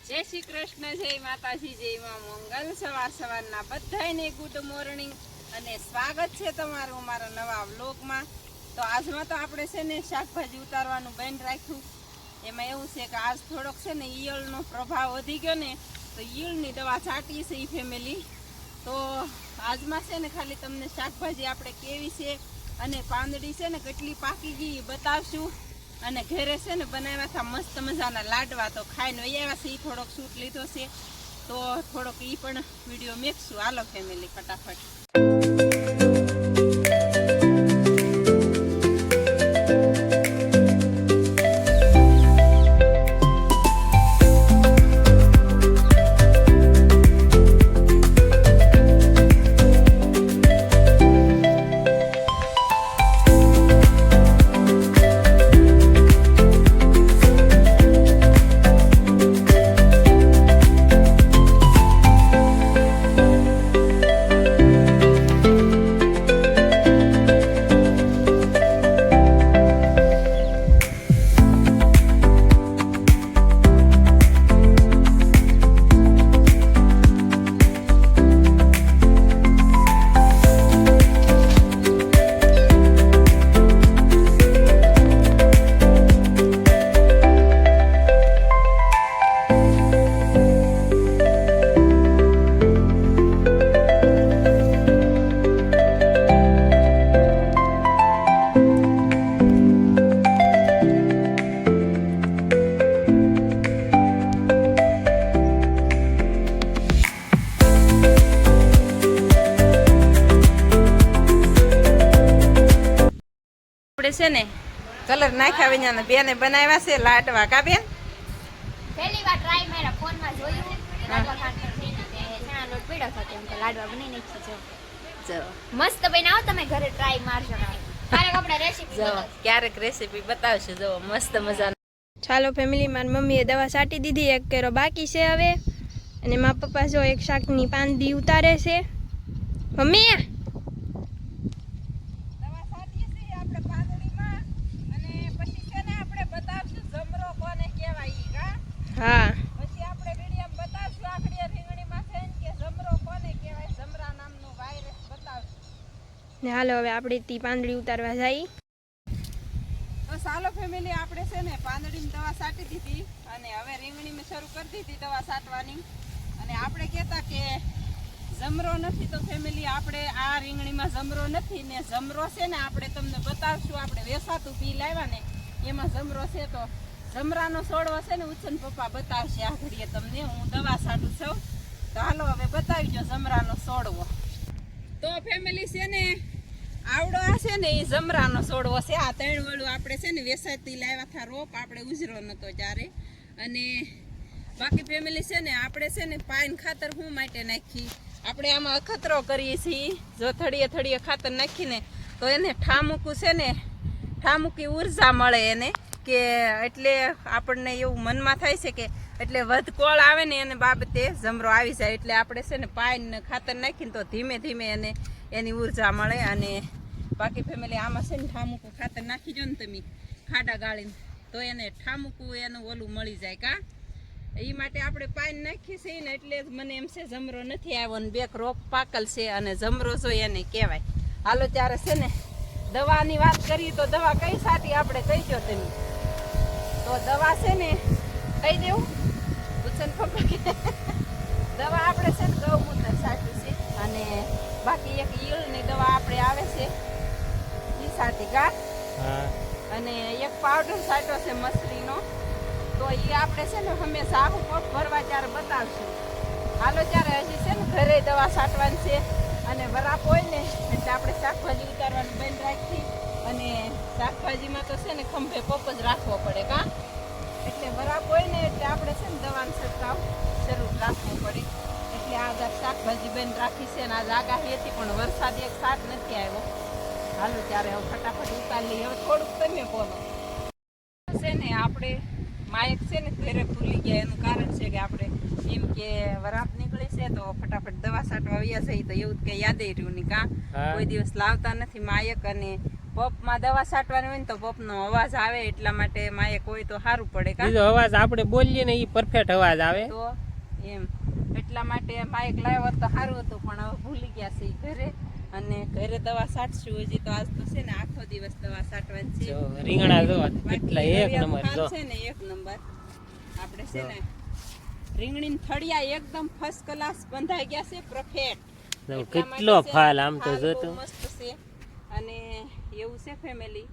જય શ્રી કૃષ્ણ, જય માતાજી, જય માં મંગલ. સવારના બધાને ગુડ મોર્નિંગ અને સ્વાગત છે તમારું અમારા નવા વ્લોગમાં. તો આજમાં તો આપણે છે ને શાકભાજી ઉતારવાનું બંધ રાખ્યું. એમાં એવું છે કે આજ થોડોક છે ને ઈયળનો પ્રભાવ વધી ગયો ને, તો ઈયળની દવા છાંટી છે એ ફેમિલી. તો આજમાં છે ને ખાલી તમને શાકભાજી આપણે કેવી છે અને પાંદડી છે ને કેટલી પાકી ગઈ એ બતાવશું. અને ઘરે છે ને બનાવ્યા હતા મસ્ત મજાના લાડવા, તો ખાઈને આવ્યા છે. એ થોડોક શૂટ લીધો છે, તો થોડોક એ પણ વિડીયો મેકશું. હાલો ફેમિલી ફટાફટ. છે ને કલર નાખ્યા વિના બેને બનાવ્યા છે લાડવા. કા બેન પહેલી વાર ટ્રાય મારા ફોનમાં જોયું. લાડવા ખાતા ચણા લોટ પીડો હતો એમ તો લાડવા બનાવી નાખી. જો મસ્ત બનાવો, તમે ઘરે ટ્રાય મારજો. ક્યારેક આપણે રેસીપી બતાવશું. ક્યારેક રેસીપી બતાવશે. જો મસ્ત મજાનું. ચાલો ફેમિલી, મારી મમ્મીએ દવા છાંટી દીધી, એક કેરો બાકી છે હવે. અને મારા પપ્પા જો એક શાકની પાંદડી ઉતારે છે. મમ્મી હા, પછી આપણે વિડિયોમાં બતાવશું આખડી રીંગણીમાં છે કે જમરો કોને કહેવાય, જમરા નામનો વાયરસ બતાવશું. ને હાલો હવે આપણે તી પાંદડી ઉતારવા જઈ. તો ચાલો ફેમિલી, આપણે છે ને પાંદડીની દવા છાંટી દીધી અને હવે રીંગણીમાં શરૂ કરી દીધી દવા છાંટવાની. અને આપણે કહેતા કે જમરો નથી, તો ફેમિલી આપણે આ રીંગણીમાં જમરો નથી ને જમરો છે ને આપણે તમને બતાવશું. આપણે વેસાતું પી લાવ્યા ને એમાં જમરો છે. તો જમરાનો છોડવો છે ને ઉછન પપ્પા બતાવશે આ ઘડીએ તમને. હું દવા છાંટું છું. તો હાલો હવે બતાવી દો જમરાનો છોડવો. તો ફેમિલી છે ને આવડો છે ને એ જમરાનો છોડવો છે. આ 3 વળું આપણે છે ને વેસાતી લાવ્યા હતા રોપ, આપણે ઉજરો નતો ત્યારે. અને બાકી ફેમિલી છે ને આપણે છે ને પાન ખાતર શું માટે નાખી, આપણે આમાં અખતરો કરીએ છીએ. જો થળીએ ખાતર નાખીને તો એને ઠામુકું છે ને ઠામુકી ઉર્જા મળે એને, કે એટલે આપણને એવું મનમાં થાય છે કે એટલે વધકોળ આવે ને એને બાબતે જમરો આવી જાય. એટલે આપણે છે ને પાન ખાતર નાખીને તો ધીમે ધીમે એને એની ઉર્જા મળે. અને બાકી ફેમિલી આમાં છે ને ઠામુકું ખાતર નાખી જો ને તમે ખાડા ગાળીને, તો એને ઠામુકું એનું ઓલું મળી જાય. કા એ માટે આપણે પાન નાખી છે ને એટલે જ મને એમ છે જમરો નથી આવ્યો ને 2 રોપ પાકલ છે અને જમરો જો એને કહેવાય. હાલો ત્યારે છે ને દવાની વાત કરીએ તો દવા કઈ સાટી આપણે કહીજો તમે. તો દવા છે ને કહી દેવું ઉછન પપ્પા દવા આપણે છે ને ગૌમૂત્ર સાટી છે. અને બાકી એક ઈયળની દવા આપણે આવે છે એ સાટી કા, અને એક પાવડર સાટ્યો છે મસરીનો. તો એ આપણે છે ને હંમેશા આખું પોટ ભરવા ત્યારે બતાવશું. હાલો ત્યારે હજી છે ને ઘરે દવા છાંટવાની છે. અને વરાપ હોય ને એટલે આપણે શાકભાજી ઉતારવાનું બંધ રાખી. અને શાકભાજીમાં તો છે ને ખંભે પપ જ રાખવો પડે. કા એટલે વરાપ હોય ને એટલે આપણે છે ને દવાનો છંટકાવ શરૂ રાખવો પડે. એટલે આ શાકભાજી બંધ રાખી છે. અને આજ આગાહી હતી પણ વરસાદ એક સાથ નથી આવ્યો. હાલો ત્યારે હવે ફટાફટ ઉતારી લઈએ. હવે થોડુંક તમે બોલો છે ને આપણે માયક છે ને ઘરે ભૂલી ગયા. એનું કારણ છે કે આપણે એમ કે વરાપ નીકળી છે તો ફટાફટ દવા છાંટવા આવ્યા છે. તો એવું કઈ યાદ રહ્યું નહીં. કા કોઈ દિવસ લાવતા નથી માયક. અને પપમાં દવા છાંટવાની હોય ને તો પપનો અવાજ આવે એટલા માટે માયક હોય તો સારું પડે કા બીજો અવાજ આપણે બોલીએ ને એ પરફેક્ટ અવાજ આવે. તો એમ એટલા માટે માયક લાવ્યો હોત તો સારું હતું પણ હવે ભૂલી ગયા છે ઈ ઘરે અને ઘરે દવા છાંટશું હજી તો આજ તો છે ને આખો દિવસ દવા છાંટવાની છે. જો રીંગણા જો બાકી કેટલા એક રવિયાનું નંબર જો. ફાલ છે ને એક નંબર આપણે છે ને રીંગણી થળિયા એકદમ ફર્સ્ટ ક્લાસ બંધાઈ ગયા છે પરફેક્ટ. જો એટલા કેટલો માટે છે, ફાલ આમ તો ફાલ જો બહુ તો. મસ્ત છે અને એવું છે ફેમિલી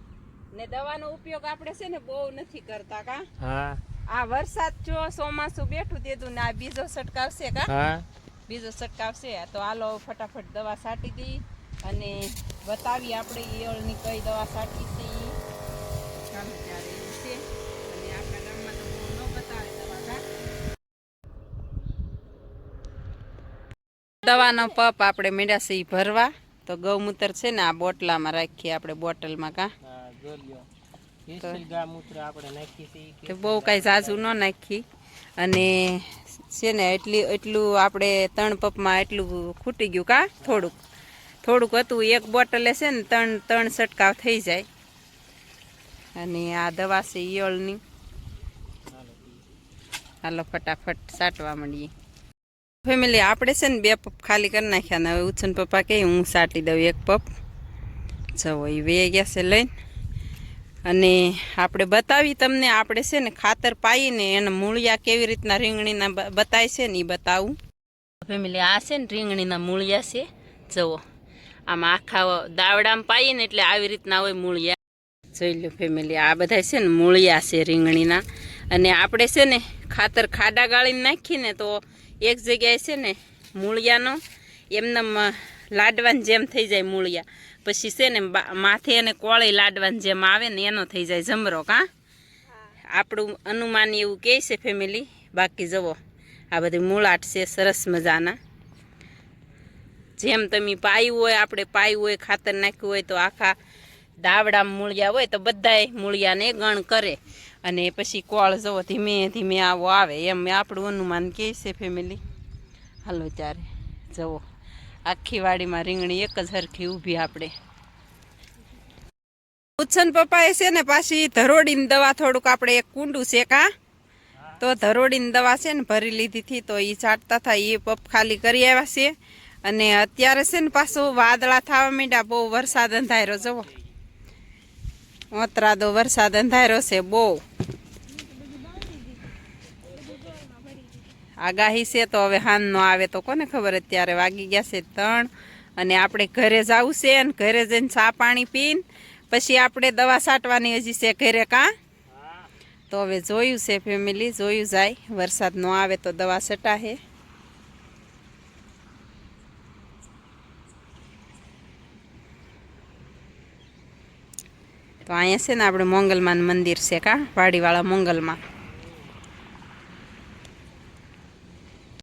ને દવાનો ઉપયોગ આપણે છે ને બહુ નથી કરતા કા હા આ વરસાદ જો ચોમાસું બેઠું દીધું ને આ બીજો છંટકાવ છે કા હા બીજો છંટકાવ છે તો હાલો ફટાફટ દવા છાંટી દી અને બતાવી આપણે ઈયળની કઈ દવા છાંટી છે ઈ. ચાલો ત્યારે એવું છે અને આપણા ગામમાં તો બહુ ન બતાવે દવા કા દવાનો પપ આપણે મીંડા છે ઈ ભરવા તો ગૌમૂત્ર છે ને આ બોટલામાં રાખીએ આપણે બોટલમાં કા હા જો લ્યો સ્પેશિયલ ગામૂત્ર આપણે નાખી છે ઈ તો બહુ કાંઈ ઝાઝું ન નાખી અને છે ને એટલું આપણે 3 પપમાં એટલું ખૂટી ગયું કા થોડુંક હતું એક બોટલે છે ને ત્રણ છંટકાવ થઈ જાય અને આ દવા છે ઈયળની. હાલો ફટાફટ છાંટવા માંડીએ ફેમિલી. આપણે છે ને 2 પપ ખાલી કરી નાખ્યા ને હવે ઉછન પપ્પા કહે હું છાંટી દઉં 1 પપ. જવો એ વે ગયા છે લઈને અને આપણે બતાવી તમને આપણે છે ને ખાતર પાઈને એના મૂળિયા કેવી રીતના રીંગણીના બતાય છે ને એ બતાવું ફેમિલી. આ છે ને રીંગણીના મૂળિયા છે જુઓ આમાં આખા દાવડામાં પાઈને એટલે આવી રીતના હોય મૂળિયા. જોઈ લો ફેમિલી આ બધા છે ને મૂળિયા છે રીંગણીના અને આપણે છે ને ખાતર ખાડા ગાળીને નાખીને તો એક જગ્યાએ છે ને મૂળિયાનો એમને લાડવાની જેમ થઈ જાય મૂળિયા પછી છે ને માથે એને કોળે લાડવાની જેમ આવે ને એનો થઈ જાય જમરો કા આપણું અનુમાન એવું કહે છે ફેમિલી. બાકી જુઓ આ બધી મૂળાટ છે સરસ મજાના જેમ તમે પાયું હોય આપણે પાયું હોય ખાતર નાખ્યું હોય તો આખા દાવડામાં મૂળિયા હોય તો બધાય મૂળિયાને ગણ કરે અને પછી કોળ જવો ધીમે ધીમે આવો આવે એમ આપણું અનુમાન કહે છે ફેમિલી. હાલો ત્યારે જુઓ આખી વાડીમાં રીંગણી એક જ હરખી ઊભી આપણે. ઉછન પપ્પાએ છે ને પાછી ધરોડીની દવા થોડુંક આપણે એક કુંડું છે કા તો ધરોડીની દવા છે ને ભરી લીધી હતી તો એ છાંટતા હતા એ પપ ખાલી કરી આવ્યા છે અને અત્યારે છે ને પાછું વાદળા થવા માંડ્યા બહુ વરસાદ અંધાર્યો જવો ઓતરાદો વરસાદ અંધાર્યો છે બહુ આગાહી છે તો હવે હાન નો આવે તો કોને ખબર. અત્યારે વાગી ગયા છે 3 અને આપણે ઘરે જવું છે અને ઘરે જઈને ચા પાણી પીને પછી આપણે દવા છાંટવાની હજી છે ઘરે કા તો હવે જોયું છે ફેમિલી જોયું જાય વરસાદ નો આવે તો દવા છટાશે. તો અહીંયા છે ને આપણે મોંગલમાનું મંદિર છે કા વાડીવાળા મોંગલમાં